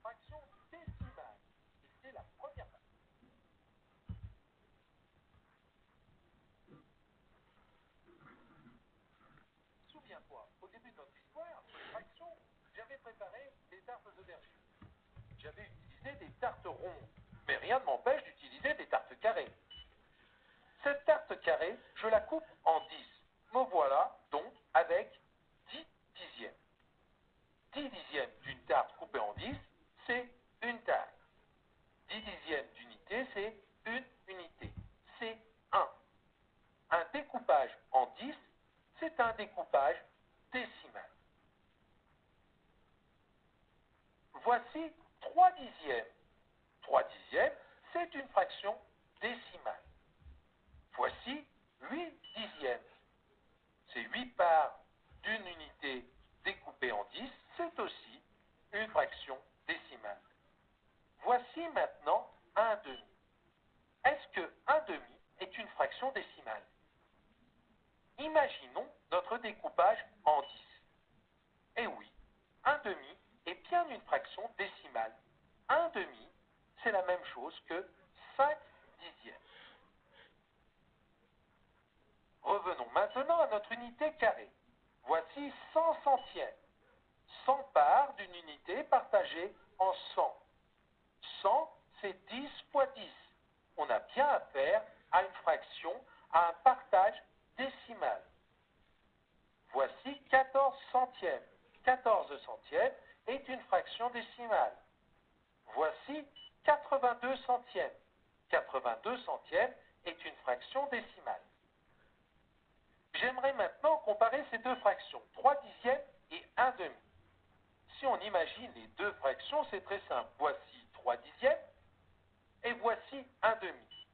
fractions décimales. Et c'est la première partie. Souviens-toi, au début de notre histoire, sur les fractions, j'avais préparé des tartes aux aubergines. J'avais utilisé des tartes rondes, mais rien ne m'empêche d'utiliser des tartes carrées. Cette tarte carrée, je la coupe en 10. Me voilà donc avec 10 dixièmes. 10 dixièmes d'une tarte coupée en 10, c'est une tarte. 10 dixièmes d'unité, c'est une unité. C'est 1. Un découpage en 10, c'est un découpage décimal. Voici 3 dixièmes. 3 dixièmes, c'est une fraction décimale. Voici 8 dixièmes. C'est 8 parts d'une unité découpée en 10, c'est aussi une fraction décimale. Voici maintenant 1 demi. Est-ce que 1 demi est une fraction décimale? Imaginons notre découpage en 10. Eh oui, 1 demi est bien une fraction décimale. 1 demi, c'est la même chose que 5 dixièmes. Revenons maintenant à notre unité carrée. Voici 100 centièmes. 100 parts d'une unité partagée en 100. 100, c'est 10 fois 10. On a bien affaire à une fraction, à un partage décimal. Voici 14 centièmes. 14 centièmes est une fraction décimale. Voici 82 centièmes. 82 centièmes est une fraction décimale. J'aimerais maintenant comparer ces deux fractions, 3 dixièmes et 1 demi. Si on imagine les deux fractions, c'est très simple. Voici 3 dixièmes et voici 1 demi.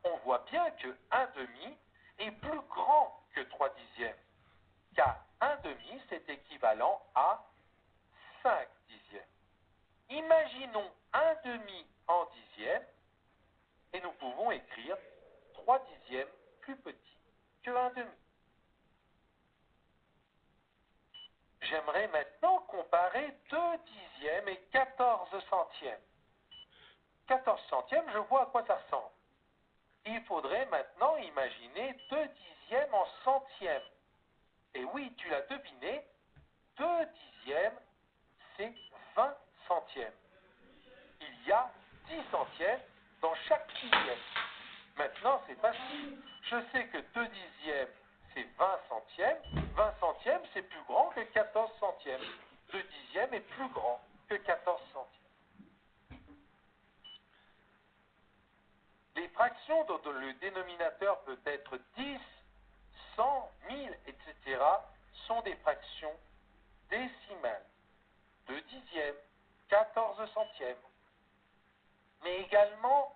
On voit bien que 1 demi est plus grand que 3 dixièmes, car 1 demi, c'est équivalent à 5 dixièmes. Imaginons 1 demi en dixième, et nous pouvons écrire 3 dixièmes plus petit que 1 demi. J'aimerais maintenant comparer 2 dixièmes et 14 centièmes. 14 centièmes, je vois à quoi ça ressemble. Il faudrait maintenant imaginer 2 dixièmes en centièmes. Et oui, tu l'as deviné, 2 dixièmes, c'est 20 centièmes. Il y a 10 centièmes dans chaque dixième. Maintenant, c'est facile. Je sais que 2 dixièmes, c'est 20 centièmes. 20 centièmes, c'est plus grand que 14 centièmes. 2 dixièmes est plus grand que 14 centièmes. Les fractions dont le dénominateur peut être 10, 100, 1000, etc. sont des fractions décimales. 2 dixièmes, 14 centièmes. Mais également